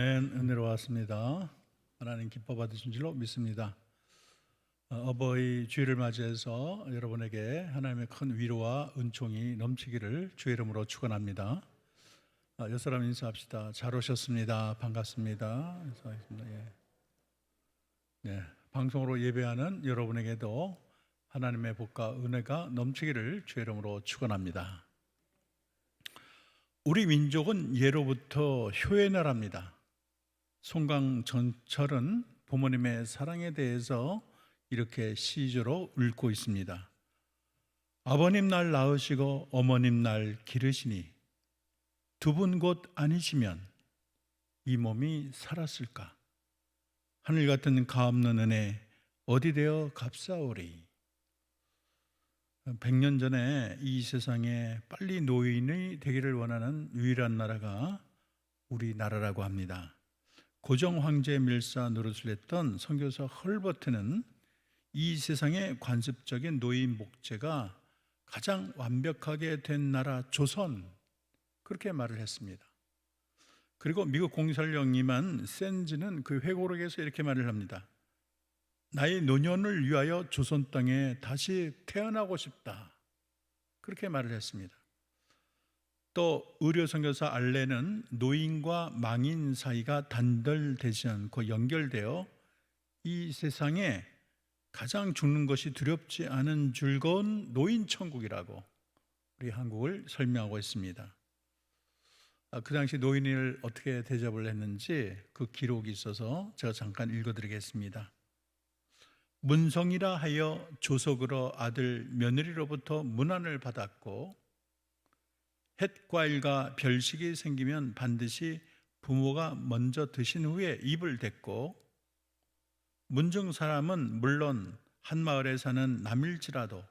은혜로웠습니다. 하나님 기뻐 받으신 줄로 믿습니다. 어버이 주일을 맞이해서 여러분에게 하나님의 큰 위로와 은총이 넘치기를 주의 이름으로 축원합니다. 옆 사람 인사합시다. 잘 오셨습니다. 반갑습니다. 인사하겠습니다. 네, 방송으로 예배하는 여러분에게도 하나님의 복과 은혜가 넘치기를 주의 이름으로 축원합니다. 우리 민족은 예로부터 효의 나라입니다. 송강전철은 부모님의 사랑에 대해서 이렇게 시조로 읊고 있습니다. 아버님 날 낳으시고 어머님 날 기르시니 두 분 곧 아니시면 이 몸이 살았을까? 하늘 같은 가없는 은혜 어디 되어 값싸오리. 100년 전에 이 세상에 빨리 노인이 되기를 원하는 유일한 나라가 우리나라라고 합니다. 고종 황제 밀사 노릇을 했던 선교사 헐버트는 이 세상의 관습적인 노인 복제가 가장 완벽하게 된 나라 조선, 그렇게 말을 했습니다. 그리고 미국 공설령님한 샌즈는 그 회고록에서 이렇게 말을 합니다. 나의 노년을 위하여 조선 땅에 다시 태어나고 싶다, 그렇게 말을 했습니다. 또 의료 선교사 알렌은 노인과 망인 사이가 단절되지 않고 연결되어 이 세상에 가장 죽는 것이 두렵지 않은 즐거운 노인 천국이라고 우리 한국을 설명하고 있습니다. 그 당시 노인을 어떻게 대접을 했는지 그 기록이 있어서 제가 잠깐 읽어드리겠습니다. 문성이라 하여 조석으로 아들 며느리로부터 문안을 받았고 햇과일과 별식이 생기면 반드시 부모가 먼저 드신 후에 입을 댔고 문중 사람은 물론 한 마을에 사는 남일지라도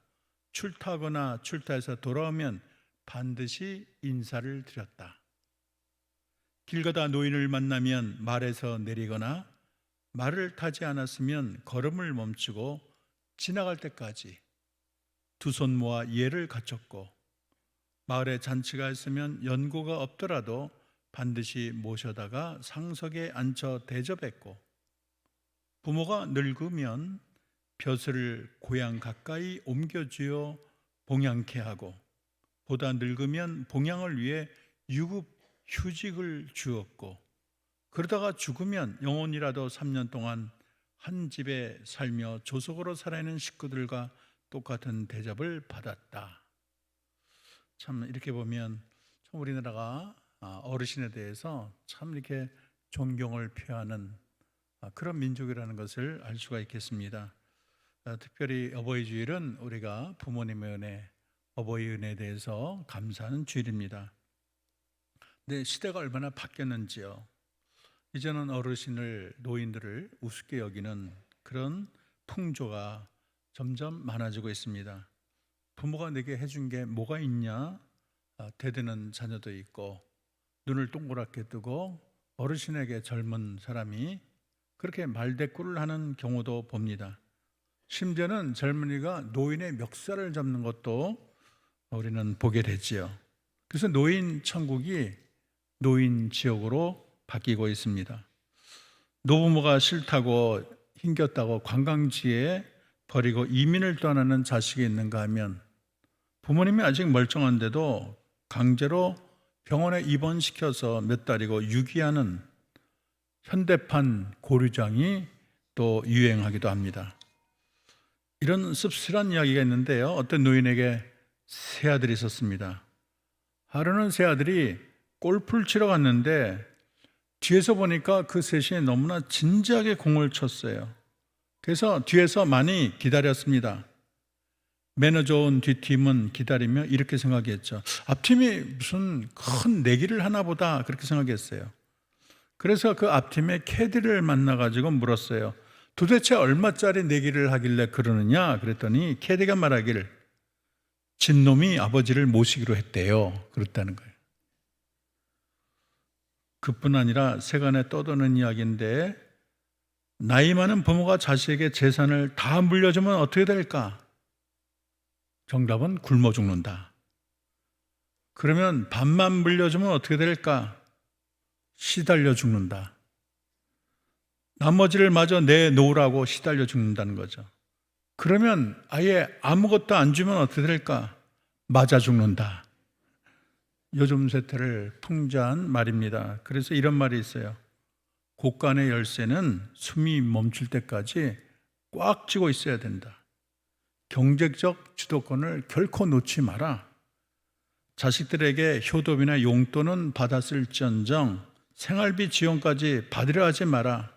출타하거나 출타해서 돌아오면 반드시 인사를 드렸다. 길 가다 노인을 만나면 말에서 내리거나 말을 타지 않았으면 걸음을 멈추고 지나갈 때까지 두 손 모아 예를 갖췄고 마을에 잔치가 있으면 연고가 없더라도 반드시 모셔다가 상석에 앉혀 대접했고 부모가 늙으면 벼슬을 고향 가까이 옮겨주어 봉양케 하고 보다 늙으면 봉양을 위해 유급 휴직을 주었고 그러다가 죽으면 영혼이라도 3년 동안 한 집에 살며 조속으로 살아있는 식구들과 똑같은 대접을 받았다. 참 이렇게 보면 참 우리나라가 어르신에 대해서 참 이렇게 존경을 표하는 그런 민족이라는 것을 알 수가 있겠습니다. 특별히 어버이 주일은 우리가 부모님의 은혜, 어버이 은혜에 대해서 감사하는 주일입니다. 근데 시대가 얼마나 바뀌었는지요. 이제는 어르신을, 노인들을 우습게 여기는 그런 풍조가 점점 많아지고 있습니다. 부모가 내게 해준 게 뭐가 있냐? 대드는 자녀도 있고 눈을 동그랗게 뜨고 어르신에게 젊은 사람이 그렇게 말대꾸를 하는 경우도 봅니다. 심지어는 젊은이가 노인의 멱살을 잡는 것도 우리는 보게 되지요. 그래서 노인 천국이 노인 지옥으로 바뀌고 있습니다. 노부모가 싫다고 힘겼다고 관광지에 버리고 이민을 떠나는 자식이 있는가 하면 부모님이 아직 멀쩡한데도 강제로 병원에 입원시켜서 몇 달이고 유기하는 현대판 고류장이 또 유행하기도 합니다. 이런 씁쓸한 이야기가 있는데요. 어떤 노인에게 세 아들이 있었습니다. 하루는 세 아들이 골프를 치러 갔는데 뒤에서 보니까 그 셋이 너무나 진지하게 공을 쳤어요. 그래서 뒤에서 많이 기다렸습니다. 매너 좋은 뒷팀은 기다리며 이렇게 생각했죠. 앞팀이 무슨 큰 내기를 하나 보다, 그렇게 생각했어요. 그래서 그 앞팀의 캐디를 만나가지고 물었어요. 도대체 얼마짜리 내기를 하길래 그러느냐? 그랬더니 캐디가 말하기를 진놈이 아버지를 모시기로 했대요. 그랬다는 거예요. 그뿐 아니라 세간에 떠도는 이야기인데 나이 많은 부모가 자식에게 재산을 다 물려주면 어떻게 될까? 정답은 굶어 죽는다. 그러면 반만 물려주면 어떻게 될까? 시달려 죽는다. 나머지를 마저 내놓으라고 시달려 죽는다는 거죠. 그러면 아예 아무것도 안 주면 어떻게 될까? 맞아 죽는다. 요즘 세태를 풍자한 말입니다. 그래서 이런 말이 있어요. 곳간의 열쇠는 숨이 멈출 때까지 꽉 쥐고 있어야 된다. 경제적 주도권을 결코 놓지 마라. 자식들에게 효도비나 용돈은 받았을지언정 생활비 지원까지 받으려 하지 마라.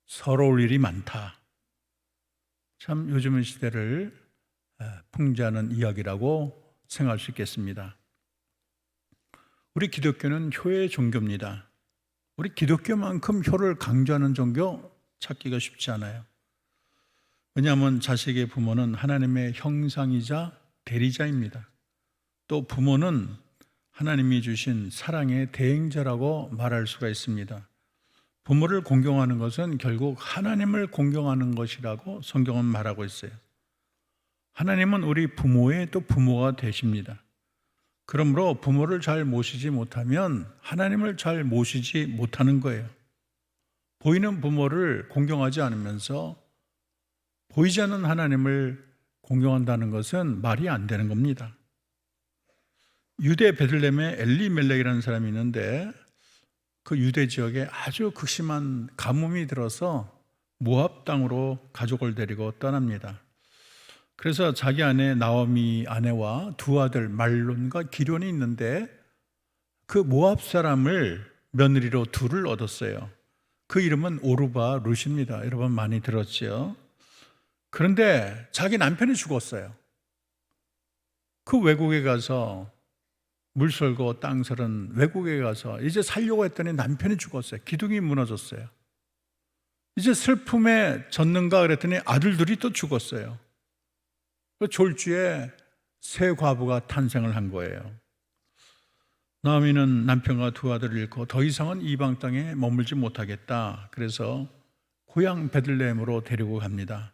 서러울 일이 많다. 참 요즘의 시대를 풍자하는 이야기라고 생각할 수 있겠습니다. 우리 기독교는 효의 종교입니다. 우리 기독교만큼 효를 강조하는 종교 찾기가 쉽지 않아요. 왜냐하면 자식의 부모는 하나님의 형상이자 대리자입니다. 또 부모는 하나님이 주신 사랑의 대행자라고 말할 수가 있습니다. 부모를 공경하는 것은 결국 하나님을 공경하는 것이라고 성경은 말하고 있어요. 하나님은 우리 부모의 또 부모가 되십니다. 그러므로 부모를 잘 모시지 못하면 하나님을 잘 모시지 못하는 거예요. 보이는 부모를 공경하지 않으면서 보이지 않는 하나님을 공경한다는 것은 말이 안 되는 겁니다. 유대 베들레헴에 엘리멜렉이라는 사람이 있는데 그 유대 지역에 아주 극심한 가뭄이 들어서 모압 땅으로 가족을 데리고 떠납니다. 그래서 자기 아내 나오미 아내와 두 아들 말론과 기럧이 있는데 그 모압 사람을 며느리로 둘을 얻었어요. 그 이름은 오르바 룻입니다. 여러분 많이 들었죠? 그런데 자기 남편이 죽었어요. 그 외국에 가서 물 설고 땅 설은 외국에 가서 이제 살려고 했더니 남편이 죽었어요. 기둥이 무너졌어요. 이제 슬픔에 젖는가 그랬더니 아들들이 또 죽었어요. 그 졸지에 새 과부가 탄생을 한 거예요. 나오미는 남편과 두 아들을 잃고 더 이상은 이방 땅에 머물지 못하겠다. 그래서 고향 베들레헴으로 데리고 갑니다.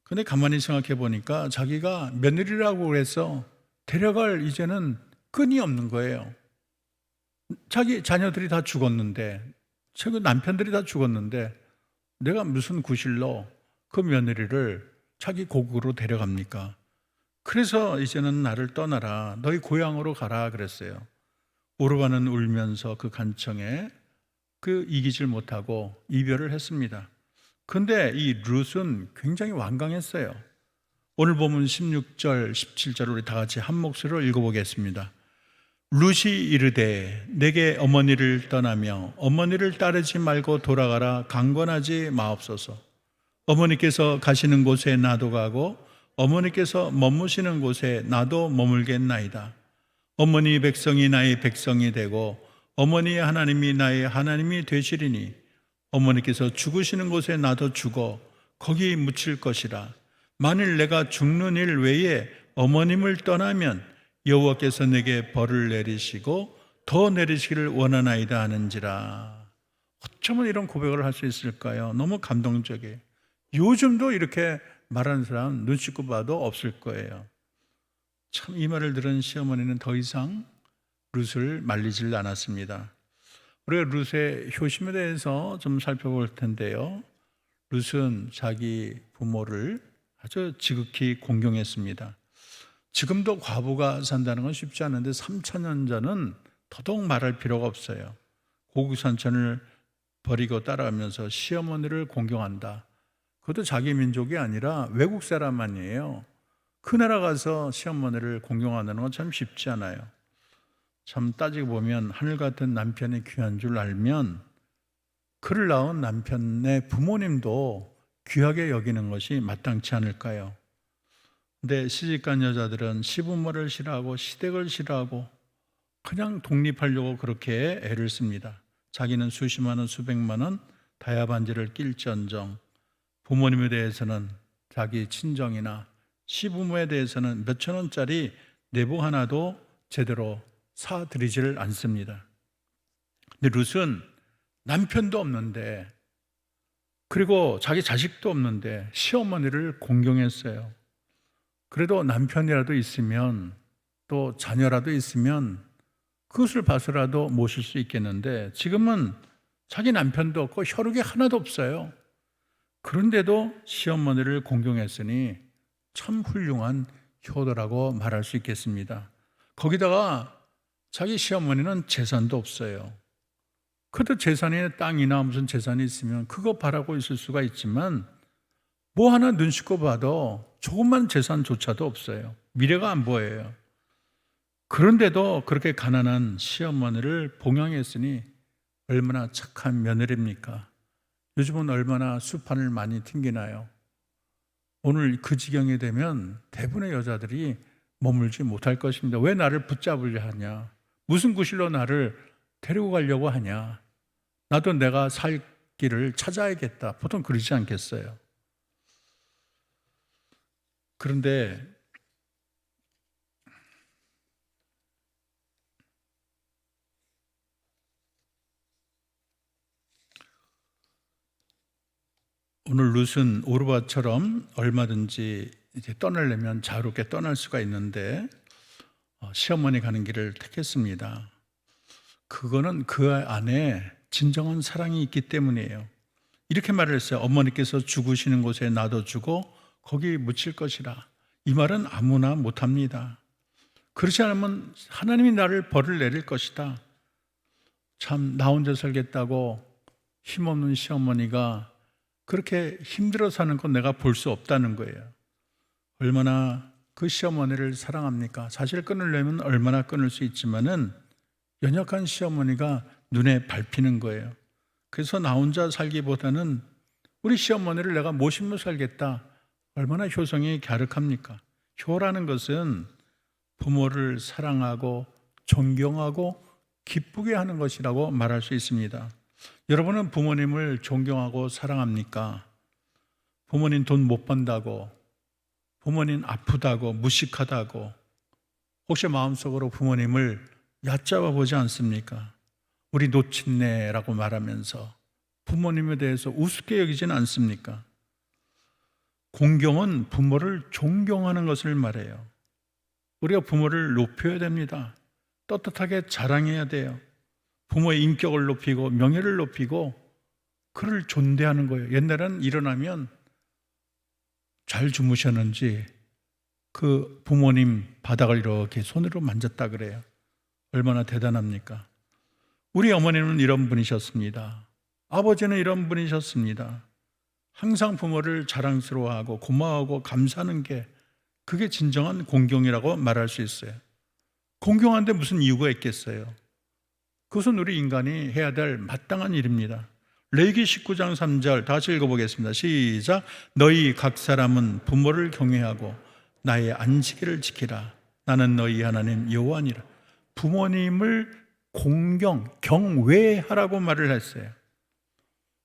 근데 가만히 생각해 보니까 자기가 며느리라고 해서 데려갈 이제는 끈이 없는 거예요. 자기 자녀들이 다 죽었는데, 최근 남편들이 다 죽었는데 내가 무슨 구실로 그 며느리를 자기 고국으로 데려갑니까? 그래서 이제는 나를 떠나라. 너희 고향으로 가라 그랬어요. 오르바는 울면서 그 간청에 이기질 못하고 이별을 했습니다. 근데 이 룻은 굉장히 완강했어요. 오늘 보면 16절, 17절 우리 다 같이 한 목소리로 읽어보겠습니다. 룻이 이르되 내게 어머니를 떠나며 어머니를 따르지 말고 돌아가라. 강권하지 마옵소서. 어머니께서 가시는 곳에 나도 가고 어머니께서 머무시는 곳에 나도 머물겠나이다. 어머니 백성이 나의 백성이 되고 어머니의 하나님이 나의 하나님이 되시리니 어머니께서 죽으시는 곳에 나도 죽어 거기 묻힐 것이라. 만일 내가 죽는 일 외에 어머님을 떠나면 여호와께서 내게 벌을 내리시고 더 내리시기를 원하나이다 하는지라. 어쩌면 이런 고백을 할 수 있을까요? 너무 감동적이에요. 요즘도 이렇게 말하는 사람 눈 씻고 봐도 없을 거예요. 참 이 말을 들은 시어머니는 더 이상 룻을 말리질 않았습니다. 우리가 룻의 효심에 대해서 좀 살펴볼 텐데요. 룻은 자기 부모를 아주 지극히 공경했습니다. 지금도 과부가 산다는 건 쉽지 않은데 3,000년 전은 더더욱 말할 필요가 없어요. 고국산천을 버리고 따라가면서 시어머니를 공경한다. 그것도 자기 민족이 아니라 외국 사람 아니에요. 그 나라 가서 시어머니를 공경하는 건 참 쉽지 않아요. 참 따지고 보면 하늘 같은 남편이 귀한 줄 알면 그를 낳은 남편의 부모님도 귀하게 여기는 것이 마땅치 않을까요? 근데 시집간 여자들은 시부모를 싫어하고 시댁을 싫어하고 그냥 독립하려고 그렇게 애를 씁니다. 자기는 수십만 원, 수백만 원 다야반지를 낄지언정 부모님에 대해서는 자기 친정이나 시부모에 대해서는 몇천 원짜리 내복 하나도 제대로 사드리지를 않습니다. 근데 룻은 남편도 없는데 그리고 자기 자식도 없는데 시어머니를 공경했어요. 그래도 남편이라도 있으면 또 자녀라도 있으면 그것을 봐서라도 모실 수 있겠는데 지금은 자기 남편도 없고 혈육이 하나도 없어요. 그런데도 시어머니를 공경했으니 참 훌륭한 효도라고 말할 수 있겠습니다. 거기다가 자기 시어머니는 재산도 없어요. 그래도 재산이 땅이나 무슨 재산이 있으면 그거 바라고 있을 수가 있지만 뭐 하나 눈 씻고 봐도 조금만 재산조차도 없어요. 미래가 안 보여요. 그런데도 그렇게 가난한 시어머니를 봉양했으니 얼마나 착한 며느리입니까? 요즘은 얼마나 수판을 많이 튕기나요? 오늘 그 지경이 되면 대부분의 여자들이 머물지 못할 것입니다. 왜 나를 붙잡으려 하냐? 무슨 구실로 나를 데리고 가려고 하냐? 나도 내가 살 길을 찾아야겠다. 보통 그러지 않겠어요? 그런데 오늘 룻은 오르바처럼 얼마든지 이제 떠나려면 자유롭게 떠날 수가 있는데 시어머니 가는 길을 택했습니다. 그거는 그 안에 진정한 사랑이 있기 때문이에요. 이렇게 말을 했어요. 어머니께서 죽으시는 곳에 놔둬주고 거기 묻힐 것이라. 이 말은 아무나 못합니다. 그렇지 않으면 하나님이 나를 벌을 내릴 것이다. 참 나 혼자 살겠다고 힘없는 시어머니가 그렇게 힘들어 사는 건 내가 볼 수 없다는 거예요. 얼마나 그 시어머니를 사랑합니까? 사실 끊으려면 얼마나 끊을 수 있지만은 연약한 시어머니가 눈에 밟히는 거예요. 그래서 나 혼자 살기보다는 우리 시어머니를 내가 모시며 살겠다. 얼마나 효성이 갸륵합니까? 효라는 것은 부모를 사랑하고 존경하고 기쁘게 하는 것이라고 말할 수 있습니다. 여러분은 부모님을 존경하고 사랑합니까? 부모님 돈 못 번다고, 부모님 아프다고, 무식하다고 혹시 마음속으로 부모님을 얕잡아 보지 않습니까? 우리 놓친네라고 말하면서 부모님에 대해서 우습게 여기지는 않습니까? 공경은 부모를 존경하는 것을 말해요. 우리가 부모를 높여야 됩니다. 떳떳하게 자랑해야 돼요. 부모의 인격을 높이고 명예를 높이고 그를 존대하는 거예요. 옛날에는 일어나면 잘 주무셨는지 그 부모님 바닥을 이렇게 손으로 만졌다 그래요. 얼마나 대단합니까? 우리 어머니는 이런 분이셨습니다. 아버지는 이런 분이셨습니다. 항상 부모를 자랑스러워하고 고마워하고 감사하는 게 그게 진정한 공경이라고 말할 수 있어요. 공경하는데 무슨 이유가 있겠어요? 그것은 우리 인간이 해야 될 마땅한 일입니다. 레위기 19장 3절 다시 읽어보겠습니다. 시작. 너희 각 사람은 부모를 경외하고 나의 안식일을 지키라. 나는 너희 하나님 여호와니라. 부모님을 공경, 경외하라고 말을 했어요.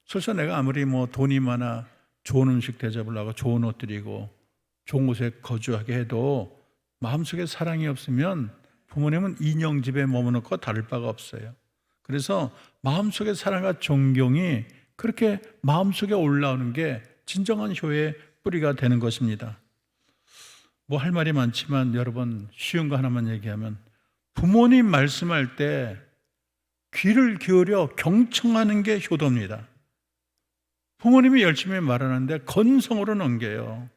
설사 내가 아무리 돈이 많아 좋은 음식 대접을 하고 좋은 옷 드리고 좋은 곳에 거주하게 해도 마음속에 사랑이 없으면 부모님은 인형집에 머무는 것 다를 바가 없어요. 그래서 마음속의 사랑과 존경이 그렇게 마음속에 올라오는 게 진정한 효의 뿌리가 되는 것입니다. 할 말이 많지만 여러분 쉬운 거 하나만 얘기하면 부모님 말씀할 때 귀를 기울여 경청하는 게 효도입니다. 부모님이 열심히 말하는데 건성으로 넘겨요.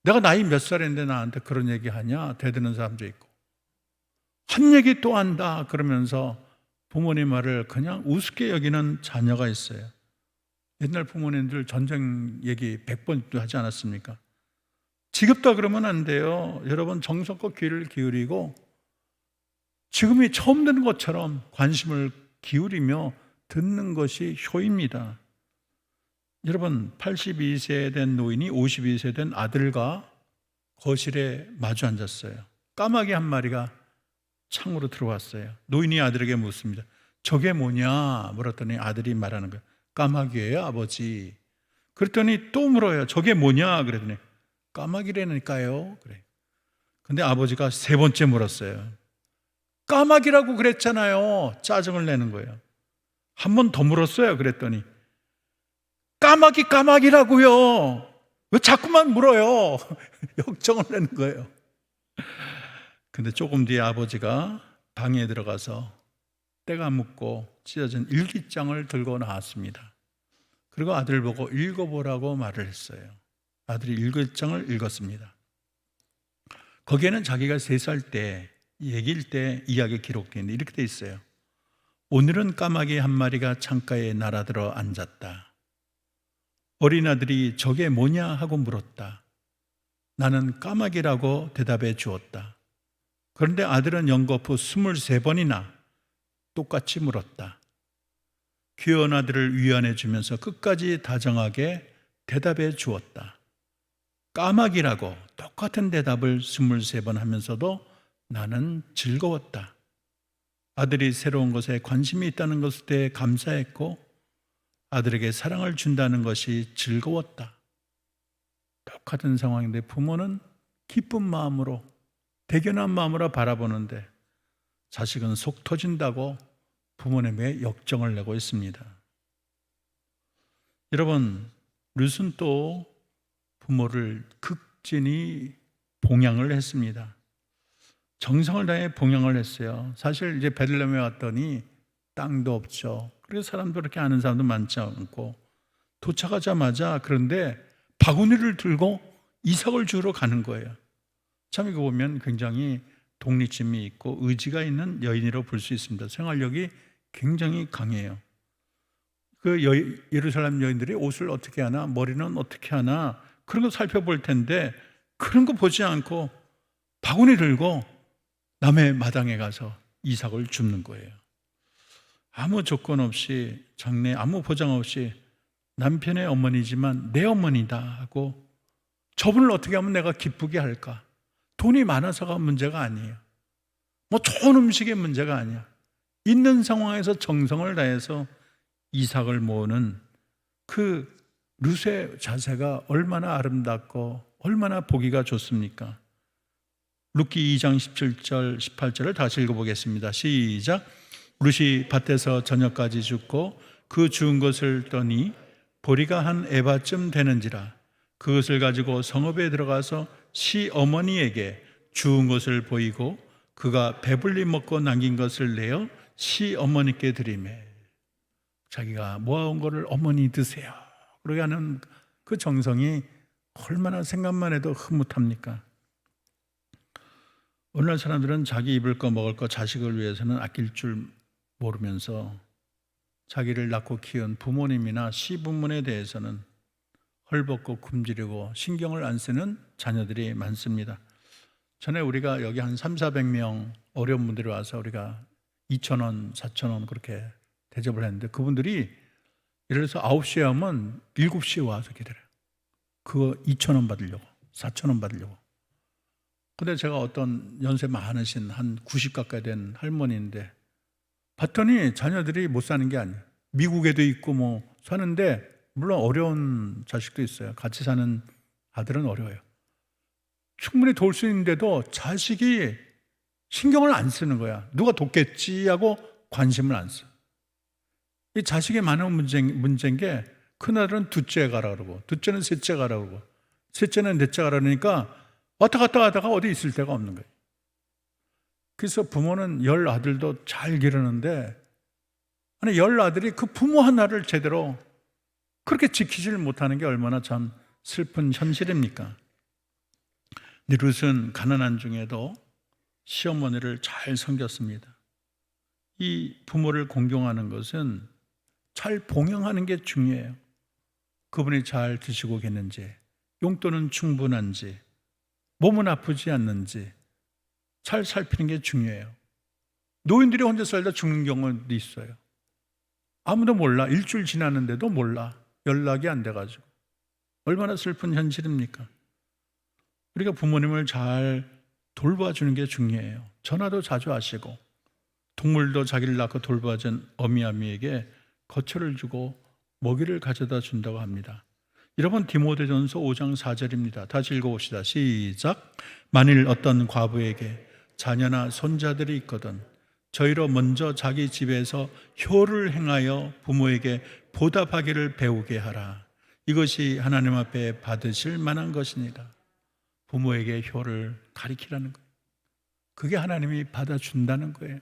내가 나이 몇 살인데 나한테 그런 얘기 하냐? 대드는 사람도 있고 한 얘기 또 한다 그러면서 부모님 말을 그냥 우습게 여기는 자녀가 있어요. 옛날 부모님들 전쟁 얘기 100번도 하지 않았습니까? 지겹다 그러면 안 돼요. 여러분 정성껏 귀를 기울이고 지금이 처음 듣는 것처럼 관심을 기울이며 듣는 것이 효입니다. 여러분 82세 된 노인이 52세 된 아들과 거실에 마주 앉았어요. 까마귀 한 마리가 창으로 들어왔어요. 노인이 아들에게 묻습니다. 저게 뭐냐 물었더니 아들이 말하는 거예요. 까마귀예요 아버지. 그랬더니 또 물어요. 저게 뭐냐 그랬더니 까마귀라니까요. 그래. 근데 아버지가 세 번째 물었어요. 까마귀라고 그랬잖아요. 짜증을 내는 거예요. 한 번 더 물었어요. 그랬더니 까마귀라고요. 왜 자꾸만 물어요? 역정을 내는 거예요. 근데 조금 뒤에 아버지가 방에 들어가서 때가 묻고 찢어진 일기장을 들고 나왔습니다. 그리고 아들 보고 읽어보라고 말을 했어요. 아들이 일기장을 읽었습니다. 거기에는 자기가 3살 때 얘기일 때 이야기 기록되어 있는데 이렇게 돼 있어요. 오늘은 까마귀 한 마리가 창가에 날아들어 앉았다. 어린 아들이 저게 뭐냐 하고 물었다. 나는 까마귀라고 대답해 주었다. 그런데 아들은 연거푸 23번이나 똑같이 물었다. 귀여운 아들을 위안해 주면서 끝까지 다정하게 대답해 주었다. 까마귀라고 똑같은 대답을 23번 하면서도 나는 즐거웠다. 아들이 새로운 것에 관심이 있다는 것에 대해 감사했고 아들에게 사랑을 준다는 것이 즐거웠다. 똑같은 상황인데 부모는 기쁜 마음으로 대견한 마음으로 바라보는데 자식은 속 터진다고 부모님의 역정을 내고 있습니다. 여러분, 룻은 또 부모를 극진히 봉양을 했습니다. 정성을 다해 봉양을 했어요. 사실 이제 베들레헴에 왔더니 땅도 없죠. 그래서 사람도 그렇게 아는 사람도 많지 않고 도착하자마자 그런데 바구니를 들고 이삭을 주러 가는 거예요. 참 이거 보면 굉장히 독립심이 있고 의지가 있는 여인이라고 볼 수 있습니다. 생활력이 굉장히 강해요. 그 예루살렘 여인들이 옷을 어떻게 하나, 머리는 어떻게 하나 그런 거 살펴볼 텐데 그런 거 보지 않고 바구니 들고 남의 마당에 가서 이삭을 줍는 거예요. 아무 조건 없이 장래 아무 보장 없이 남편의 어머니지만 내 어머니다 하고 저분을 어떻게 하면 내가 기쁘게 할까? 돈이 많아서가 문제가 아니에요. 뭐 좋은 음식의 문제가 아니야. 있는 상황에서 정성을 다해서 이삭을 모으는 그 룻의 자세가 얼마나 아름답고 얼마나 보기가 좋습니까? 룻기 2장 17절 18절을 다시 읽어보겠습니다. 시작. 룻이 밭에서 저녁까지 죽고 그 주운 것을 떠니 보리가 한 에바쯤 되는지라 그것을 가지고 성읍에 들어가서 시어머니에게 주운 것을 보이고 그가 배불리 먹고 남긴 것을 내어 시어머니께 드리매 자기가 모아온 것을 어머니 드세요 그러게 하는 그 정성이 얼마나 생각만 해도 흐뭇합니까? 오늘날 사람들은 자기 입을 거 먹을 거 자식을 위해서는 아낄 줄 모르면서 자기를 낳고 키운 부모님이나 시부모에 대해서는 헐벗고 굶주리고 신경을 안 쓰는 자녀들이 많습니다. 전에 우리가 여기 한 3,400명 어려운 분들이 와서 우리가 2,000원, 4,000원 그렇게 대접을 했는데 그분들이 예를 들어서 9시에 하면 7시에 와서 기다려요. 그거 2,000원 받으려고, 4,000원 받으려고. 근데 제가 어떤 연세 많으신 한 90 가까이 된 할머니인데 봤더니 자녀들이 못 사는 게 아니에요. 미국에도 있고 뭐 사는데 물론 어려운 자식도 있어요. 같이 사는 아들은 어려워요. 충분히 도울 수 있는데도 자식이 신경을 안 쓰는 거야. 누가 돕겠지 하고 관심을 안 써. 이 자식이 많은 문제인 게 큰아들은 둘째 가라 그러고 둘째는 셋째 가라 그러고 셋째는 넷째 가라 그러니까 왔다 갔다 하다가 어디 있을 데가 없는 거예요. 그래서 부모는 10 아들도 잘 기르는데 아니 10 아들이 그 부모 하나를 제대로 그렇게 지키지를 못하는 게 얼마나 참 슬픈 현실입니까? 근데 룻은 가난한 중에도 시어머니를 잘 섬겼습니다. 이 부모를 공경하는 것은 잘 봉양하는 게 중요해요. 그분이 잘 드시고 계는지, 용돈은 충분한지, 몸은 아프지 않는지 잘 살피는 게 중요해요. 노인들이 혼자 살다 죽는 경우도 있어요. 아무도 몰라. 일주일 지났는데도 몰라. 연락이 안 돼가지고. 얼마나 슬픈 현실입니까? 우리가 부모님을 잘 돌봐주는 게 중요해요. 전화도 자주 하시고 동물도 자기를 낳고 돌봐준 어미아미에게 거처를 주고 먹이를 가져다 준다고 합니다. 여러분 디모데전서 5장 4절입니다. 다시 읽어봅시다. 시작. 만일 어떤 과부에게 자녀나 손자들이 있거든 저희로 먼저 자기 집에서 효를 행하여 부모에게 보답하기를 배우게 하라. 이것이 하나님 앞에 받으실 만한 것이니라. 부모에게 효를 가리키라는 거예요. 그게 하나님이 받아준다는 거예요.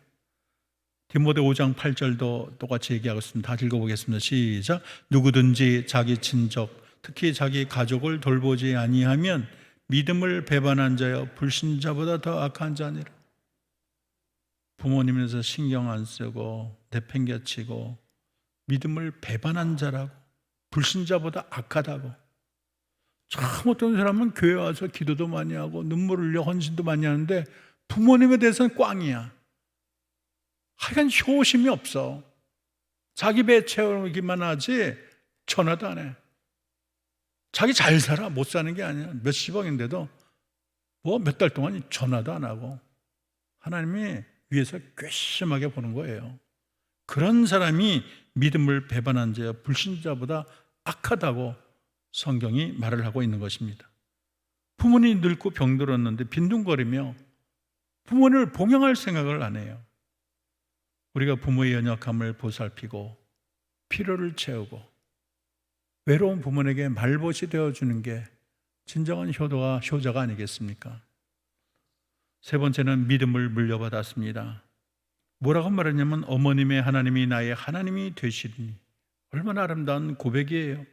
디모데 5장 8절도 똑같이 얘기하고 있습니다. 다 읽어보겠습니다. 시작. 누구든지 자기 친족, 특히 자기 가족을 돌보지 아니하면 믿음을 배반한 자여 불신자보다 더 악한 자니라. 부모님에서 신경 안 쓰고 내팽개치고 믿음을 배반한 자라고, 불신자보다 악하다고. 참 어떤 사람은 교회 와서 기도도 많이 하고 눈물 흘려 헌신도 많이 하는데 부모님에 대해서는 꽝이야. 하여간 효심이 없어. 자기 배 채우기만 하지 전화도 안 해. 자기 잘 살아. 못 사는 게 아니야. 몇십억인데도 뭐 몇 달 동안 전화도 안 하고. 하나님이 위에서 괘씸하게 보는 거예요. 그런 사람이 믿음을 배반한 자여 불신자보다 악하다고 성경이 말을 하고 있는 것입니다. 부모님이 늙고 병들었는데 빈둥거리며 부모님을 봉양할 생각을 안 해요. 우리가 부모의 연약함을 보살피고 필요를 채우고 외로운 부모에게 말벗이 되어주는 게 진정한 효자가 아니겠습니까? 세 번째는 믿음을 물려받았습니다. 뭐라고 말했냐면 어머님의 하나님이 나의 하나님이 되시리니. 얼마나 아름다운 고백이에요.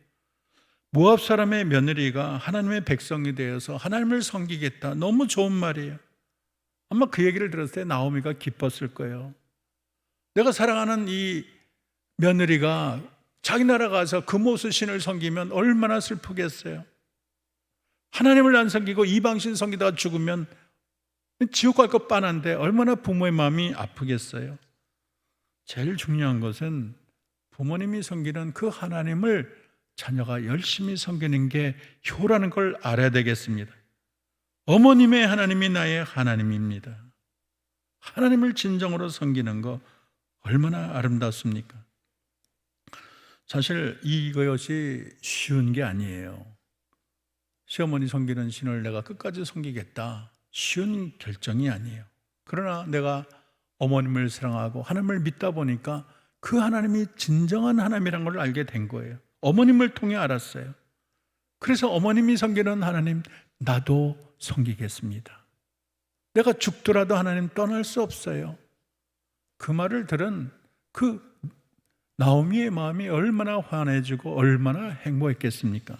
모압 사람의 며느리가 하나님의 백성이 되어서 하나님을 섬기겠다. 너무 좋은 말이에요. 아마 그 얘기를 들었을 때 나오미가 기뻤을 거예요. 내가 사랑하는 이 며느리가 자기 나라 가서 금오스 신을 섬기면 얼마나 슬프겠어요. 하나님을 안 섬기고 이방신 섬기다가 죽으면 지옥 갈 것 뻔한데 얼마나 부모의 마음이 아프겠어요. 제일 중요한 것은 부모님이 섬기는 그 하나님을 자녀가 열심히 섬기는 게 효라는 걸 알아야 되겠습니다. 어머님의 하나님이 나의 하나님입니다. 하나님을 진정으로 섬기는 거 얼마나 아름답습니까? 사실 이것이 쉬운 게 아니에요. 시어머니 섬기는 신을 내가 끝까지 섬기겠다. 쉬운 결정이 아니에요. 그러나 내가 어머님을 사랑하고 하나님을 믿다 보니까 그 하나님이 진정한 하나님이라는 걸 알게 된 거예요. 어머님을 통해 알았어요. 그래서 어머님이 섬기는 하나님 나도 섬기겠습니다. 내가 죽더라도 하나님 떠날 수 없어요. 그 말을 들은 그 나오미의 마음이 얼마나 환해지고 얼마나 행복했겠습니까?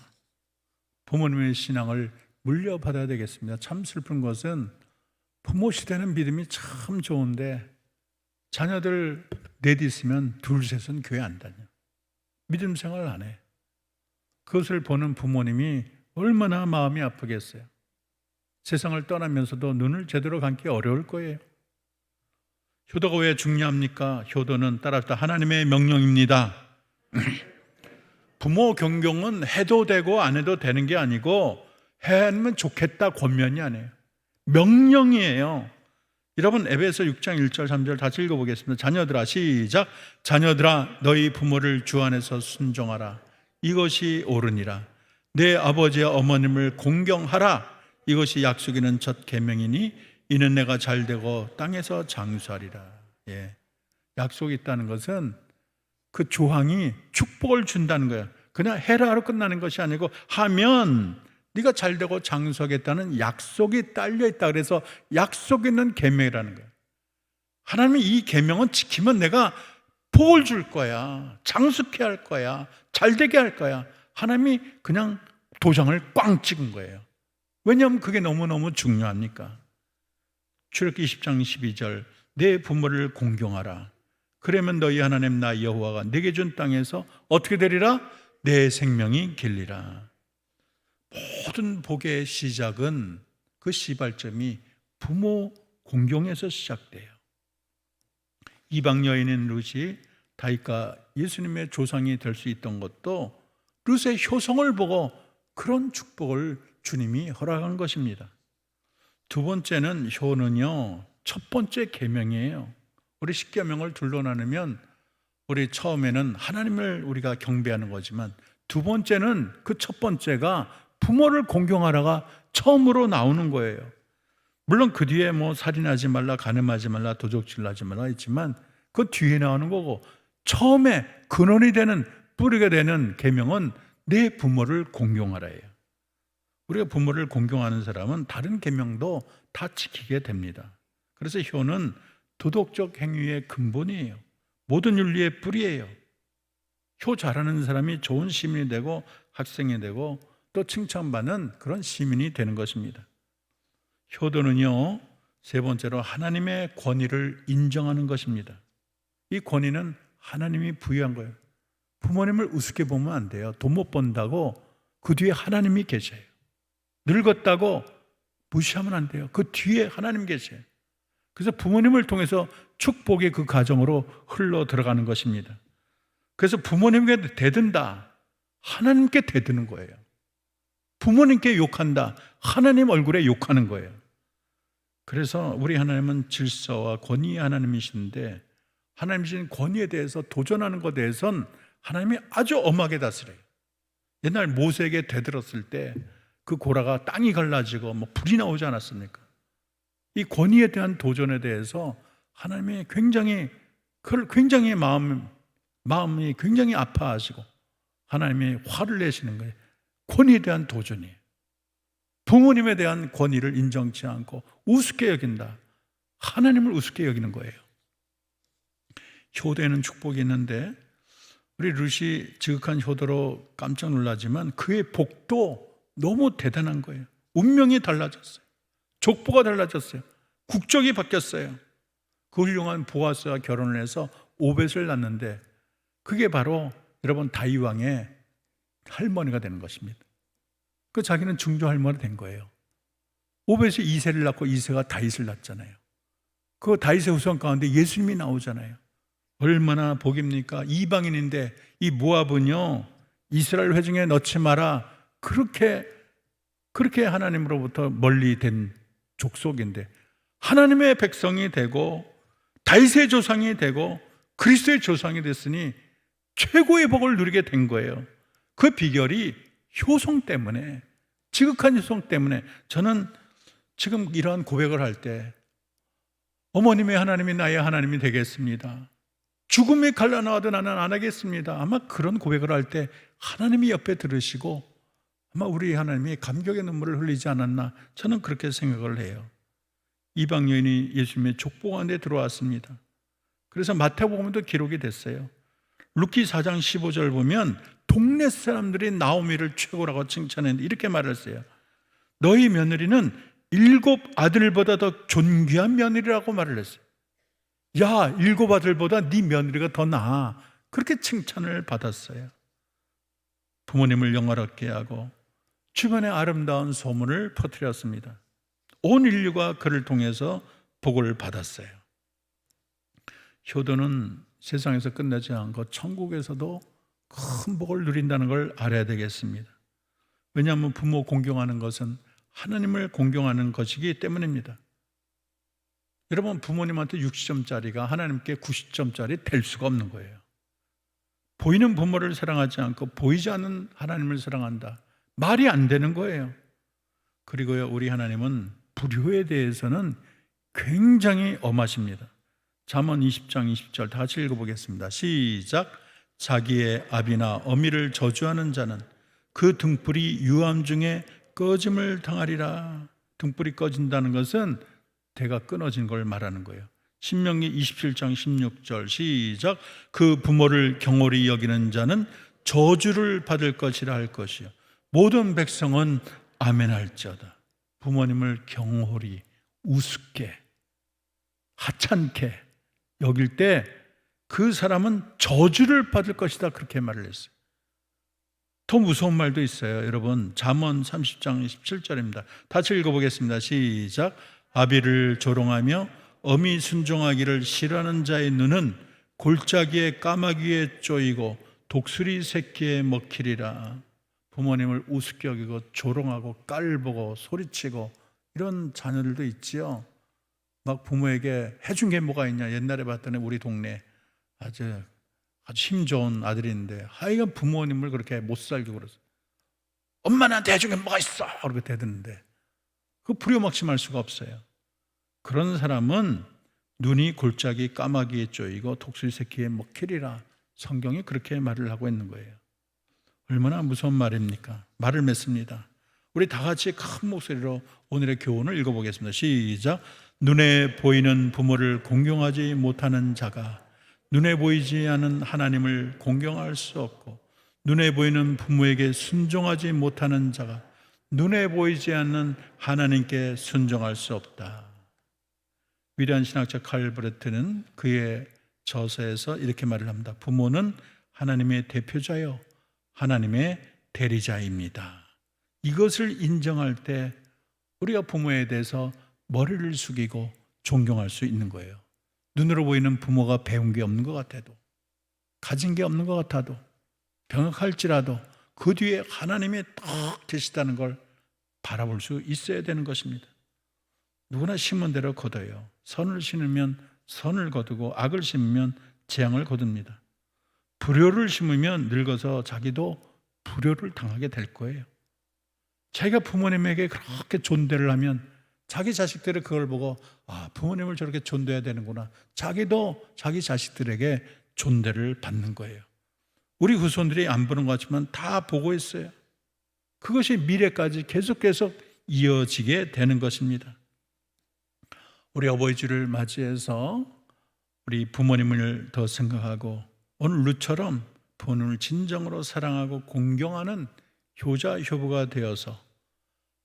부모님의 신앙을 물려받아야 되겠습니다. 참 슬픈 것은 부모 시대는 믿음이 참 좋은데 자녀들 넷 있으면 둘 셋은 교회 안 다녀. 믿음 생활 안 해. 그것을 보는 부모님이 얼마나 마음이 아프겠어요. 세상을 떠나면서도 눈을 제대로 감기 어려울 거예요. 효도가 왜 중요합니까? 효도는 따라서 하나님의 명령입니다. 부모 경경은 해도 되고 안 해도 되는 게 아니고 해야면 좋겠다 권면이 아니에요. 명령이에요. 여러분 에베소 6장 1절 3절 다시 읽어보겠습니다. 자녀들아 시작. 자녀들아 너희 부모를 주 안에서 순종하라. 이것이 옳으니라. 내 아버지와 어머님을 공경하라. 이것이 약속이는 첫 계명이니 이는 내가 잘되고 땅에서 장수하리라. 예. 약속이 있다는 것은 그 조항이 축복을 준다는 거예요. 그냥 해라로 끝나는 것이 아니고 하면 네가 잘되고 장수하겠다는 약속이 딸려있다. 그래서 약속 있는 계명이라는 거예요. 하나님이 이 계명은 지키면 내가 복을 줄 거야. 장수케 할 거야. 잘되게 할 거야. 하나님이 그냥 도장을 꽝 찍은 거예요. 왜냐하면 그게 너무너무 중요하니까. 출애굽기 20장 12절 내 부모를 공경하라. 그러면 너희 하나님 나 여호와가 내게 준 땅에서 어떻게 되리라? 내 생명이 길리라. 모든 복의 시작은 그 시발점이 부모 공경에서 시작돼요. 이방 여인인 룻이 다윗과 예수님의 조상이 될 수 있던 것도 룻의 효성을 보고 그런 축복을 주님이 허락한 것입니다. 두 번째는 효는요, 첫 번째 계명이에요. 우리 10계명을 둘로 나누면 우리 처음에는 하나님을 우리가 경배하는 거지만 두 번째는 그 첫 번째가 부모를 공경하라가 처음으로 나오는 거예요. 물론 그 뒤에 뭐 살인하지 말라, 간음하지 말라, 도적질하지 말라 있지만 그 뒤에 나오는 거고 처음에 근원이 되는 뿌리가 되는 계명은 내 부모를 공경하라예요. 우리가 부모를 공경하는 사람은 다른 계명도 다 지키게 됩니다. 그래서 효는 도덕적 행위의 근본이에요. 모든 윤리의 뿌리예요. 효 잘하는 사람이 좋은 시민이 되고 학생이 되고 또 칭찬받는 그런 시민이 되는 것입니다. 효도는요, 세 번째로 하나님의 권위를 인정하는 것입니다. 이 권위는 하나님이 부여한 거예요. 부모님을 우습게 보면 안 돼요. 돈 못 번다고 그 뒤에 하나님이 계셔요. 늙었다고 무시하면 안 돼요. 그 뒤에 하나님 계셔요. 그래서 부모님을 통해서 축복이 그 가정으로 흘러 들어가는 것입니다. 그래서 부모님께 대든다, 하나님께 대드는 거예요. 부모님께 욕한다, 하나님 얼굴에 욕하는 거예요. 그래서 우리 하나님은 질서와 권위의 하나님이신데, 하나님이신 권위에 대해서 도전하는 것에 대해서는 하나님이 아주 엄하게 다스려요. 옛날 모세에게 대들었을 때 그 고라가 땅이 갈라지고 불이 나오지 않았습니까? 이 권위에 대한 도전에 대해서 하나님이 굉장히 마음이 굉장히 아파하시고 하나님이 화를 내시는 거예요. 권위에 대한 도전이에요. 부모님에 대한 권위를 인정치 않고 우습게 여긴다. 하나님을 우습게 여기는 거예요. 효도에는 축복이 있는데 우리 룻이 지극한 효도로 깜짝 놀라지만 그의 복도 너무 대단한 거예요. 운명이 달라졌어요. 족보가 달라졌어요. 국적이 바뀌었어요. 그 훌륭한 보아스와 결혼을 해서 오벳을 낳는데 그게 바로 여러분 다윗 왕의 할머니가 되는 것입니다. 그 자기는 증조 할머니 된 거예요. 오벳이 이새를 낳고 이새가 다윗을 낳잖아요. 그 다윗의 후손 가운데 예수님이 나오잖아요. 얼마나 복입니까? 이방인인데 이 모압은요, 이스라엘 회중에 넣지 마라. 그렇게 하나님으로부터 멀리 된 족속인데 하나님의 백성이 되고 다윗의 조상이 되고 그리스도의 조상이 됐으니 최고의 복을 누리게 된 거예요. 그 비결이 효성 때문에, 지극한 효성 때문에. 저는 지금 이러한 고백을 할 때 어머님의 하나님이 나의 하나님이 되겠습니다. 죽음이 갈라나와도 나는 안 하겠습니다. 아마 그런 고백을 할 때 하나님이 옆에 들으시고 아마 우리 하나님이 감격의 눈물을 흘리지 않았나, 저는 그렇게 생각을 해요. 이방 여인이 예수님의 족보 안에 들어왔습니다. 그래서 마태복음에도 기록이 됐어요. 루키 4장 15절 보면 동네 사람들이 나오미를 최고라고 칭찬했는데 이렇게 말을 했어요. 너희 며느리는 7 아들보다 더 존귀한 며느리라고 말을 했어요. 야, 7 아들보다 네 며느리가 더 나아. 그렇게 칭찬을 받았어요. 부모님을 영화롭게 하고 주변에 아름다운 소문을 퍼뜨렸습니다. 온 인류가 그를 통해서 복을 받았어요. 효도는 세상에서 끝나지 않고 천국에서도 큰 복을 누린다는 걸 알아야 되겠습니다. 왜냐하면 부모 공경하는 것은 하나님을 공경하는 것이기 때문입니다. 여러분, 부모님한테 60점짜리가 하나님께 90점짜리 될 수가 없는 거예요. 보이는 부모를 사랑하지 않고 보이지 않는 하나님을 사랑한다. 말이 안 되는 거예요. 그리고요, 우리 하나님은 불효에 대해서는 굉장히 엄하십니다. 잠언 20장 20절 다 같이 읽어보겠습니다. 시작. 자기의 아비나 어미를 저주하는 자는 그 등불이 유암 중에 꺼짐을 당하리라. 등불이 꺼진다는 것은 대가 끊어진 걸 말하는 거예요. 신명기 27장 16절 시작. 그 부모를 경홀히 여기는 자는 저주를 받을 것이라 할 것이요 모든 백성은 아멘 할지어다. 부모님을 경홀히, 우습게, 하찮게 여길 때 그 사람은 저주를 받을 것이다, 그렇게 말을 했어요. 더 무서운 말도 있어요. 여러분, 잠언 30장 27절입니다. 다시 읽어보겠습니다. 시작. 아비를 조롱하며 어미 순종하기를 싫어하는 자의 눈은 골짜기에 까마귀에 쪼이고 독수리 새끼에 먹히리라. 부모님을 우습게 여기고 조롱하고 깔보고 소리치고 이런 자녀들도 있지요. 막 부모에게 해준 게 뭐가 있냐. 옛날에 봤더니 우리 동네 아주 힘 좋은 아들인데 하여간 부모님을 그렇게 못 살게 그랬어요. 엄마한테 해준 게 뭐가 있어? 그렇게 대드는데 그 불효막심할 수가 없어요. 그런 사람은 눈이 골짜기 까마귀에 쪼이고 독수리 새끼에 먹히리라. 성경이 그렇게 말을 하고 있는 거예요. 얼마나 무서운 말입니까? 말을 맺습니다. 우리 다 같이 큰 목소리로 오늘의 교훈을 읽어보겠습니다. 시작. 눈에 보이는 부모를 공경하지 못하는 자가 눈에 보이지 않는 하나님을 공경할 수 없고, 눈에 보이는 부모에게 순종하지 못하는 자가 눈에 보이지 않는 하나님께 순종할 수 없다. 위대한 신학자 칼 브레트는 그의 저서에서 이렇게 말을 합니다. 부모는 하나님의 대표자요 하나님의 대리자입니다. 이것을 인정할 때 우리가 부모에 대해서 머리를 숙이고 존경할 수 있는 거예요. 눈으로 보이는 부모가 배운 게 없는 것 같아도, 가진 게 없는 것 같아도, 병약할지라도 그 뒤에 하나님이 딱 계시다는 걸 바라볼 수 있어야 되는 것입니다. 누구나 심은 대로 거둬요. 선을 심으면 선을 거두고 악을 심으면 재앙을 거둡니다. 불효를 심으면 늙어서 자기도 불효를 당하게 될 거예요. 자기가 부모님에게 그렇게 존대를 하면 자기 자식들이 그걸 보고 부모님을 저렇게 존대해야 되는구나. 자기도 자기 자식들에게 존대를 받는 거예요. 우리 후손들이 안 보는 것 같지만 다 보고 있어요. 그것이 미래까지 계속 이어지게 되는 것입니다. 우리 어버이 주를 맞이해서 우리 부모님을 더 생각하고 오늘 룻처럼 부모님을 진정으로 사랑하고 공경하는 효자 효부가 되어서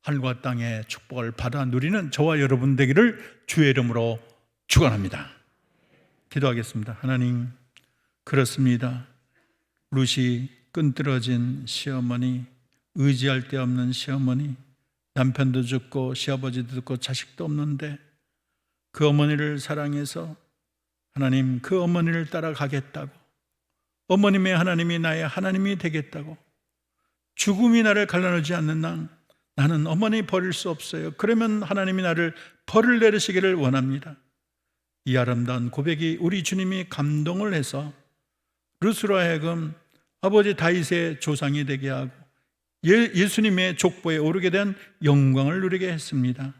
하늘과 땅의 축복을 받아 누리는 저와 여러분 되기를 주의 이름으로 축원합니다. 기도하겠습니다. 하나님, 그렇습니다. 룻이 끈들어진 시어머니, 의지할 데 없는 시어머니, 남편도 죽고 시아버지도 죽고 자식도 없는데 그 어머니를 사랑해서 하나님 그 어머니를 따라가겠다고, 어머님의 하나님이 나의 하나님이 되겠다고, 죽음이 나를 갈라놓지 않는 한 나는 어머니 버릴 수 없어요. 그러면 하나님이 나를 벌을 내리시기를 원합니다. 이 아름다운 고백이 우리 주님이 감동을 해서 룻으로 하여금 아버지 다윗의 조상이 되게 하고 예수님의 족보에 오르게 된 영광을 누리게 했습니다.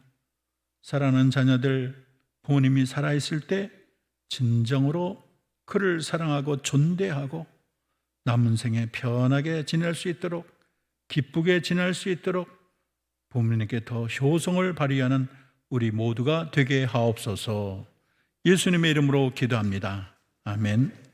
사랑하는 자녀들, 부모님이 살아있을 때 진정으로 그를 사랑하고 존대하고 남은 생에 편하게 지낼 수 있도록, 기쁘게 지낼 수 있도록 부모님께 더 효성을 발휘하는 우리 모두가 되게 하옵소서. 예수님의 이름으로 기도합니다. 아멘.